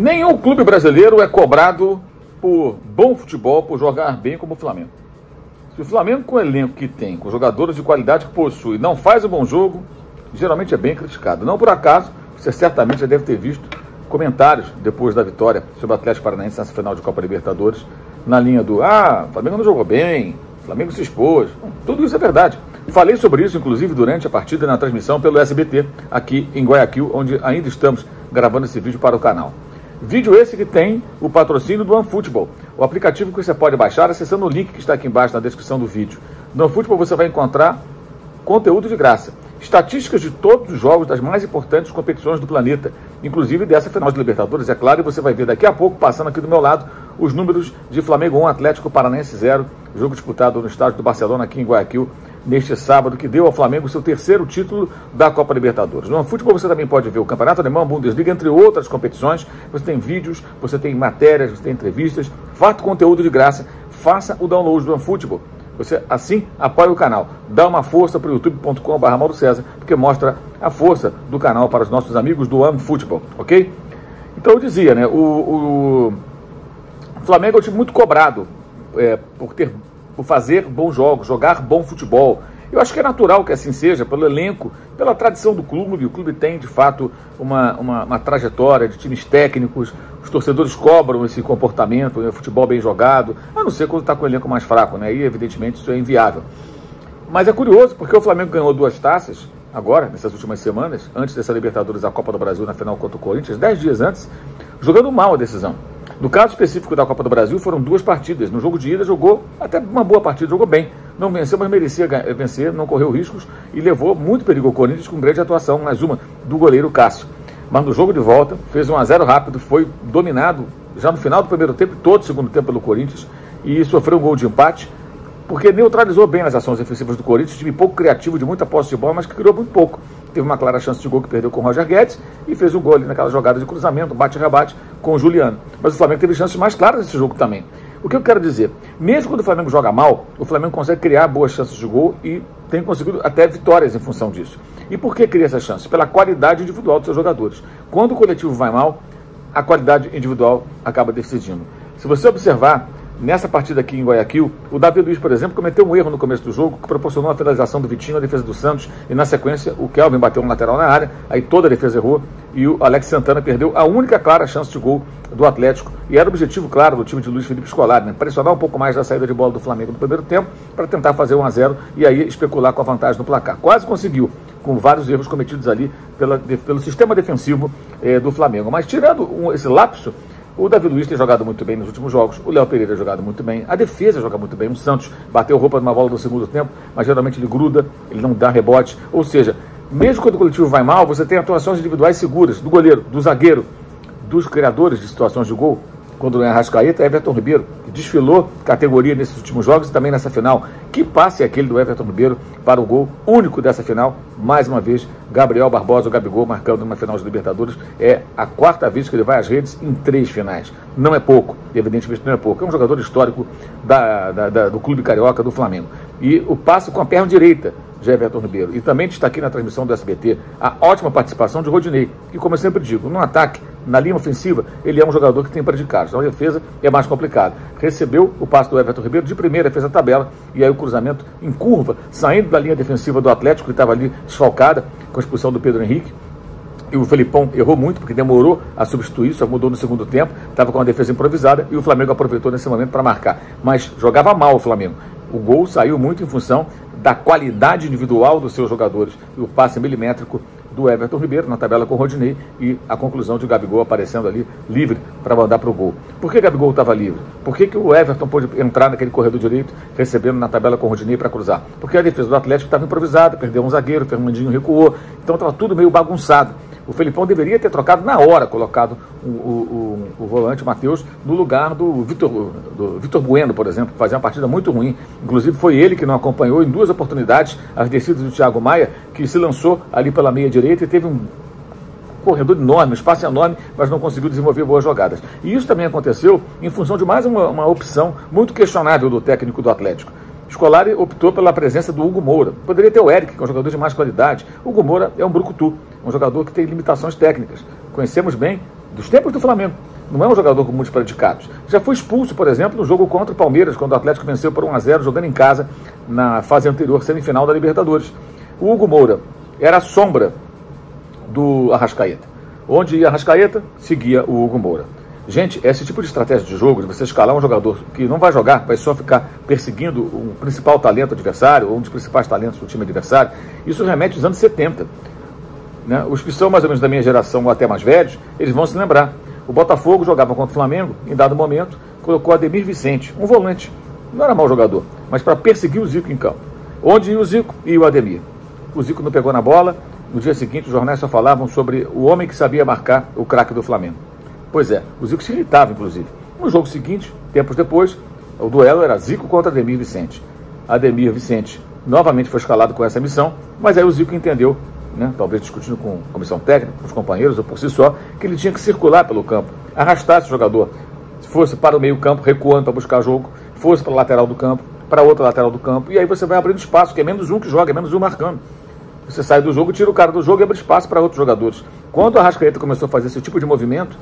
Nenhum clube brasileiro é cobrado por bom futebol, por jogar bem como o Flamengo. Se o Flamengo, com o elenco que tem, com jogadores de qualidade que possui, não faz um bom jogo, geralmente é bem criticado. Não por acaso, você certamente já deve ter visto comentários depois da vitória sobre o Atlético Paranaense nessa final de Copa Libertadores, na linha do, o Flamengo não jogou bem, o Flamengo se expôs. Tudo isso é verdade. Falei sobre isso, inclusive, durante a partida na transmissão pelo SBT, aqui em Guayaquil, onde ainda estamos gravando esse vídeo para o canal. Vídeo esse que tem o patrocínio do OneFootball, o aplicativo que você pode baixar acessando o link que está aqui embaixo na descrição do vídeo. No OneFootball você vai encontrar conteúdo de graça, estatísticas de todos os jogos das mais importantes competições do planeta, inclusive dessa final de Libertadores, é claro, e você vai ver daqui a pouco, passando aqui do meu lado, os números de Flamengo 1, Atlético Paranaense 0, jogo disputado no estádio do Barcelona aqui em Guayaquil, neste sábado, que deu ao Flamengo seu terceiro título da Copa Libertadores. No OneFootball você também pode ver o Campeonato Alemão, Bundesliga, entre outras competições. Você tem vídeos, você tem matérias, você tem entrevistas, faça conteúdo de graça, faça o download do OneFootball. Você assim apoia o canal, dá uma força para o youtube.com/MauroCesar, porque mostra a força do canal para os nossos amigos do OneFootball, ok? Então eu dizia, né, o Flamengo é um time muito cobrado por fazer bons jogos, jogar bom futebol. Eu acho que é natural que assim seja, pelo elenco, pela tradição do clube. O clube tem, de fato, uma trajetória de times técnicos, os torcedores cobram esse comportamento, futebol bem jogado, a não ser quando está com o elenco mais fraco, né? E, evidentemente, isso é inviável. Mas é curioso, porque o Flamengo ganhou 2 taças, agora, nessas últimas semanas, antes dessa Libertadores, a Copa do Brasil, na final contra o Corinthians, 10 dias antes, jogando mal a decisão. No caso específico da Copa do Brasil, foram 2 partidas. No jogo de ida, jogou até uma boa partida, jogou bem. Não venceu, mas merecia vencer, não correu riscos e levou muito perigo ao Corinthians com grande atuação, mais uma, do goleiro Cássio. Mas no jogo de volta, fez 1-0 rápido, foi dominado já no final do primeiro tempo, todo o segundo tempo pelo Corinthians, e sofreu um gol de empate, porque neutralizou bem as ações defensivas do Corinthians, time pouco criativo, de muita posse de bola, mas que criou muito pouco. Teve uma clara chance de gol que perdeu com o Roger Guedes e fez um gol ali naquela jogada de cruzamento, bate-rebate com o Juliano. Mas o Flamengo teve chances mais claras nesse jogo também. O que eu quero dizer? Mesmo quando o Flamengo joga mal, o Flamengo consegue criar boas chances de gol e tem conseguido até vitórias em função disso. E por que cria essas chances? Pela qualidade individual dos seus jogadores. Quando o coletivo vai mal, a qualidade individual acaba decidindo. Se você observar, nessa partida aqui em Guayaquil, o Davi Luiz, por exemplo, cometeu um erro no começo do jogo, que proporcionou a finalização do Vitinho, a defesa do Santos, e na sequência o Kelvin bateu um lateral na área, aí toda a defesa errou, e o Alex Santana perdeu a única clara chance de gol do Atlético, e era o objetivo, claro, do time de Luiz Felipe Scolari, né? Pressionar um pouco mais da saída de bola do Flamengo no primeiro tempo, para tentar fazer 1-0, e aí especular com a vantagem no placar. Quase conseguiu, com vários erros cometidos ali pelo sistema defensivo do Flamengo. Mas tirando esse lapso, o Davi Luiz tem jogado muito bem nos últimos jogos, o Léo Pereira tem jogado muito bem, a defesa joga muito bem, o Santos bateu roupa numa bola no segundo tempo, mas geralmente ele gruda, ele não dá rebote, ou seja, mesmo quando o coletivo vai mal, você tem atuações individuais seguras, do goleiro, do zagueiro, dos criadores de situações de gol, quando não é Arrascaeta, é Everton Ribeiro, que desfilou categoria nesses últimos jogos e também nessa final. Que passe é aquele do Everton Ribeiro para o gol único dessa final, mais uma vez, Gabriel Barbosa, o Gabigol, marcando numa final de Libertadores. É a 4ª vez que ele vai às redes em 3 finais. Não é pouco, evidentemente não é pouco. É um jogador histórico do clube carioca, do Flamengo. E o passe com a perna direita de Everton Ribeiro. E também destaquei na transmissão do SBT a ótima participação de Rodinei, que, como eu sempre digo, no ataque, na linha ofensiva, ele é um jogador que tem predicados. Na defesa é mais complicado. Recebeu o passe do Everton Ribeiro de primeira, fez a tabela, e aí o cruzamento em curva, saindo da linha defensiva do Atlético, que estava ali desfalcada, com a expulsão do Pedro Henrique. E o Felipão errou muito, porque demorou a substituir, só mudou no segundo tempo, estava com uma defesa improvisada, e o Flamengo aproveitou nesse momento para marcar. Mas jogava mal o Flamengo. O gol saiu muito em função da qualidade individual dos seus jogadores, e o passe milimétrico do Everton Ribeiro na tabela com o Rodinei, e a conclusão de Gabigol aparecendo ali livre para mandar para o gol. Por que Gabigol estava livre? Por que o Everton pôde entrar naquele corredor direito, recebendo na tabela com o Rodinei para cruzar? Porque a defesa do Atlético estava improvisada, perdeu um zagueiro, o Fernandinho recuou, então estava tudo meio bagunçado. O Felipão deveria ter trocado na hora, colocado o volante, o Matheus, no lugar do Vitor Bueno, por exemplo, que fazia uma partida muito ruim. Inclusive foi ele que não acompanhou em 2 oportunidades as descidas do Thiago Maia, que se lançou ali pela meia direita e teve um corredor enorme, um espaço enorme, mas não conseguiu desenvolver boas jogadas. E isso também aconteceu em função de mais uma opção muito questionável do técnico do Atlético. Scolari optou pela presença do Hugo Moura. Poderia ter o Eric, que é um jogador de mais qualidade. O Hugo Moura é um brucutu, um jogador que tem limitações técnicas. Conhecemos bem dos tempos do Flamengo. Não é um jogador com muitos predicados. Já foi expulso, por exemplo, no jogo contra o Palmeiras, quando o Atlético venceu por 1-0, jogando em casa, na fase anterior, semifinal da Libertadores. O Hugo Moura era a sombra do Arrascaeta. Onde ia Arrascaeta, seguia o Hugo Moura. Gente, esse tipo de estratégia de jogo, de você escalar um jogador que não vai jogar, vai só ficar perseguindo o principal talento adversário, ou um dos principais talentos do time adversário, isso remete aos anos 70. Né? Os que são mais ou menos da minha geração, ou até mais velhos, eles vão se lembrar. O Botafogo jogava contra o Flamengo, em dado momento, colocou Ademir Vicente, um volante. Não era mau jogador, mas para perseguir o Zico em campo. Onde ia o Zico? Ia o Ademir. O Zico não pegou na bola. No dia seguinte, os jornais só falavam sobre o homem que sabia marcar o craque do Flamengo. Pois é, o Zico se irritava, inclusive. No jogo seguinte, tempos depois, o duelo era Zico contra Ademir Vicente. Ademir Vicente novamente foi escalado com essa missão, mas aí o Zico entendeu, né, talvez discutindo com a comissão técnica, com os companheiros ou por si só, que ele tinha que circular pelo campo, arrastar esse jogador, se fosse para o meio campo, recuando para buscar jogo, fosse para a lateral do campo, para outra lateral do campo, e aí você vai abrindo espaço, que é menos um que joga, é menos um marcando. Você sai do jogo, tira o cara do jogo e abre espaço para outros jogadores. Quando o Arrascaeta começou a fazer esse tipo de movimento,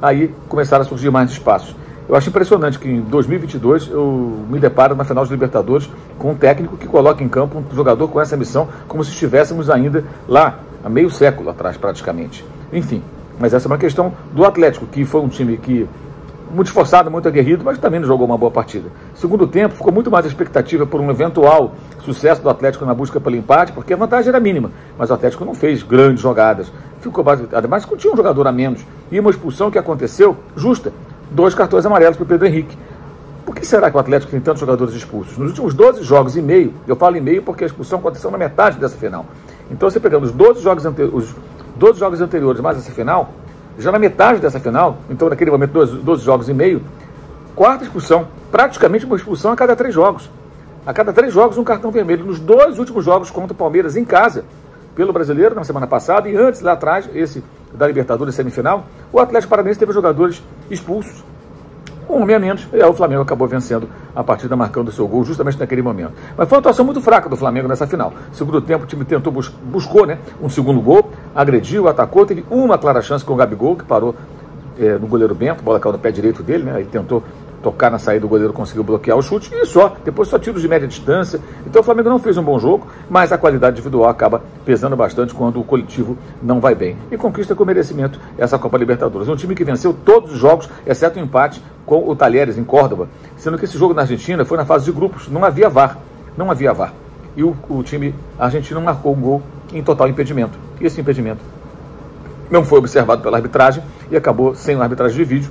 aí começaram a surgir mais espaços. Eu acho impressionante que em 2022 eu me deparo na final de Libertadores com um técnico que coloca em campo um jogador com essa missão como se estivéssemos ainda lá, há meio século atrás praticamente. Enfim, mas essa é uma questão do Atlético, que foi um time que muito esforçado, muito aguerrido, mas também não jogou uma boa partida. Segundo tempo, ficou muito mais a expectativa por um eventual sucesso do Atlético na busca pelo empate, porque a vantagem era mínima, mas o Atlético não fez grandes jogadas. Ficou ademais, tinha um jogador a menos. E uma expulsão que aconteceu, justa, 2 cartões amarelos para o Pedro Henrique. Por que será que o Atlético tem tantos jogadores expulsos? Nos últimos 12 jogos e meio, eu falo em meio porque a expulsão aconteceu na metade dessa final. Então, você pegando os 12 jogos anteriores mais essa final, já na metade dessa final, então naquele momento 12 jogos e meio, 4ª expulsão, praticamente uma expulsão a cada 3 jogos. A cada 3 jogos um cartão vermelho. Nos 2 últimos jogos contra o Palmeiras em casa, pelo Brasileiro, na semana passada, e antes lá atrás, esse da Libertadores semifinal, o Atlético Paranaense teve jogadores expulsos. Um homem a menos, e aí o Flamengo acabou vencendo a partida, marcando o seu gol justamente naquele momento. Mas foi uma atuação muito fraca do Flamengo nessa final. Segundo tempo, o time tentou, buscou, né, um segundo gol, agrediu, atacou, teve uma clara chance com o Gabigol, que parou no goleiro Bento, a bola caiu no pé direito dele, né, aí tentou tocar na saída, o goleiro conseguiu bloquear o chute, e depois só tiros de média distância. Então o Flamengo não fez um bom jogo, mas a qualidade individual acaba pesando bastante quando o coletivo não vai bem. E conquista com merecimento essa Copa Libertadores. Um time que venceu todos os jogos, exceto o empate com o Talheres em Córdoba, sendo que esse jogo na Argentina foi na fase de grupos, não havia VAR. E o time argentino marcou um gol em total impedimento. E esse impedimento não foi observado pela arbitragem e acabou, sem uma arbitragem de vídeo,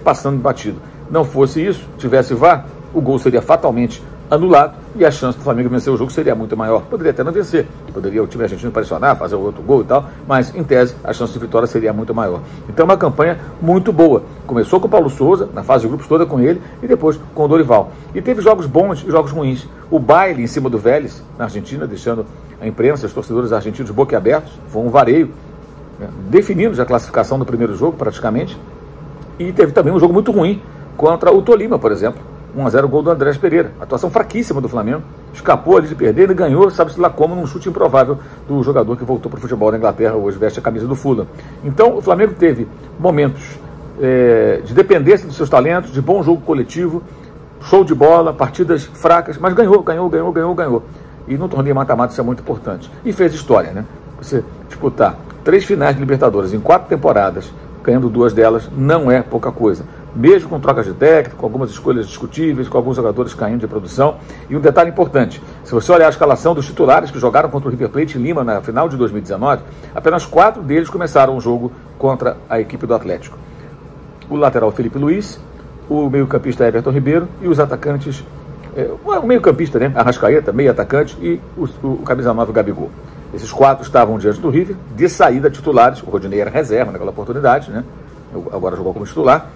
passando batido. Não fosse isso, tivesse VAR, o gol seria fatalmente anulado e a chance do Flamengo vencer o jogo seria muito maior. Poderia até não vencer, poderia o time argentino pressionar, fazer outro gol e tal, mas em tese a chance de vitória seria muito maior. Então é uma campanha muito boa. Começou com o Paulo Souza, na fase de grupos toda com ele, e depois com o Dorival. E teve jogos bons e jogos ruins. O baile em cima do Vélez, na Argentina, deixando a imprensa, os torcedores argentinos boquiabertos, foi um vareio, né, definindo já a classificação do primeiro jogo praticamente. E teve também um jogo muito ruim contra o Tolima, por exemplo. 1-0 gol do Andrés Pereira. Atuação fraquíssima do Flamengo. Escapou ali de perder e ganhou, sabe-se lá como, num chute improvável do jogador que voltou para o futebol da Inglaterra, hoje veste a camisa do Fulham. Então, o Flamengo teve momentos de dependência dos seus talentos, de bom jogo coletivo, show de bola, partidas fracas, mas ganhou. E no torneio mata-mata isso é muito importante. E fez história, né? Você disputar 3 finais de Libertadores em 4 temporadas, ganhando 2 delas, não é pouca coisa. Mesmo com trocas de técnico, com algumas escolhas discutíveis, com alguns jogadores caindo de produção. E um detalhe importante, se você olhar a escalação dos titulares que jogaram contra o River Plate em Lima na final de 2019, apenas 4 deles começaram o jogo contra a equipe do Atlético. O lateral Felipe Luiz, o meio-campista Everton Ribeiro e os atacantes, o meio-campista, né, Arrascaeta, meio atacante, e o camisa 9 Gabigol. Esses 4 estavam diante do River, de saída titulares. O Rodinei era reserva naquela oportunidade, né? Agora jogou como titular.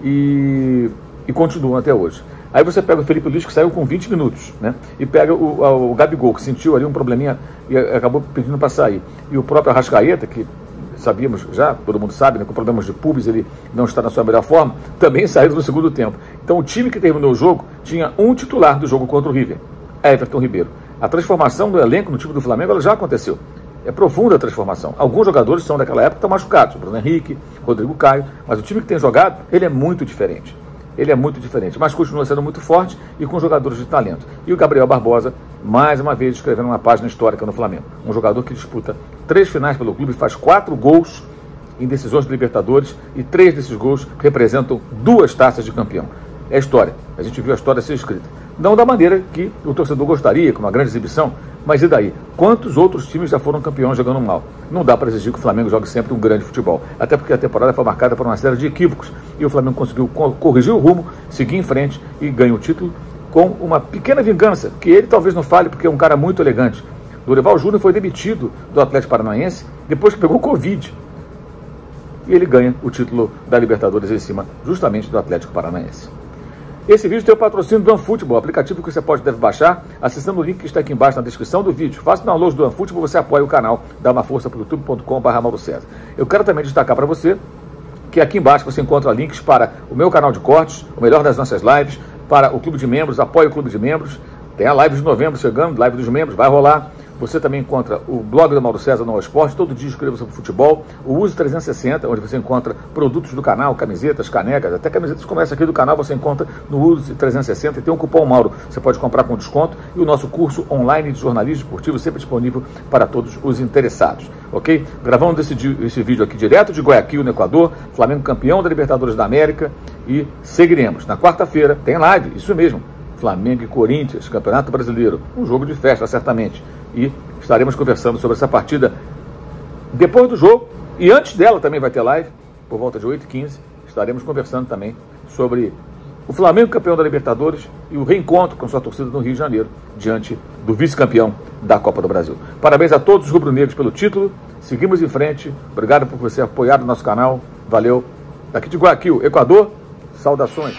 E continuam até hoje. Aí você pega o Felipe Luiz, que saiu com 20 minutos, né? E pega o Gabigol, que sentiu ali um probleminha e acabou pedindo para sair. E o próprio Arrascaeta, que sabíamos já, todo mundo sabe, né, com problemas de pubis, ele não está na sua melhor forma, também saíram no segundo tempo. Então o time que terminou o jogo tinha um titular do jogo contra o River, Everton Ribeiro. A transformação do elenco no time do Flamengo ela já aconteceu. É profunda a transformação. Alguns jogadores são daquela época estão machucados, Bruno Henrique, Rodrigo Caio, mas o time que tem jogado, ele é muito diferente. Ele é muito diferente, mas continua sendo muito forte e com jogadores de talento. E o Gabriel Barbosa, mais uma vez, escrevendo uma página histórica no Flamengo. Um jogador que disputa 3 finais pelo clube, faz 4 gols em decisões de Libertadores e 3 desses gols representam 2 taças de campeão. É história. A gente viu a história ser escrita. Não da maneira que o torcedor gostaria, com uma grande exibição, mas e daí? Quantos outros times já foram campeões jogando mal? Não dá para exigir que o Flamengo jogue sempre um grande futebol. Até porque a temporada foi marcada por uma série de equívocos. E o Flamengo conseguiu corrigir o rumo, seguir em frente e ganha o título com uma pequena vingança, que ele talvez não fale porque é um cara muito elegante. Dorival Júnior foi demitido do Atlético Paranaense depois que pegou Covid. E ele ganha o título da Libertadores em cima justamente do Atlético Paranaense. Esse vídeo tem o patrocínio do OneFootball, aplicativo que você deve baixar acessando o link que está aqui embaixo na descrição do vídeo. Faça o download do OneFootball, você apoia o canal, dá uma força para youtube.com/Mauro César. Eu quero também destacar para você que aqui embaixo você encontra links para o meu canal de cortes, o melhor das nossas lives, para o Clube de Membros, apoie o Clube de Membros. Tem a live de novembro chegando, live dos membros, vai rolar. Você também encontra o blog do Mauro César no Esporte, todo dia escrevo sobre futebol, o Uso 360, onde você encontra produtos do canal, camisetas, canecas, até camisetas como essa aqui do canal você encontra no Uso 360 e tem um cupom Mauro, você pode comprar com desconto, e o nosso curso online de jornalismo esportivo sempre disponível para todos os interessados, ok? Gravando esse vídeo aqui direto de Guayaquil, no Equador, Flamengo campeão da Libertadores da América, e seguiremos. Na quarta-feira tem live, isso mesmo, Flamengo e Corinthians, Campeonato Brasileiro, um jogo de festa certamente, e estaremos conversando sobre essa partida depois do jogo, e antes dela também vai ter live, por volta de 8h15, estaremos conversando também sobre o Flamengo campeão da Libertadores e o reencontro com sua torcida no Rio de Janeiro, diante do vice-campeão da Copa do Brasil. Parabéns a todos os rubro-negros pelo título, seguimos em frente, obrigado por você apoiar o nosso canal, valeu, daqui de Guayaquil, Equador, saudações.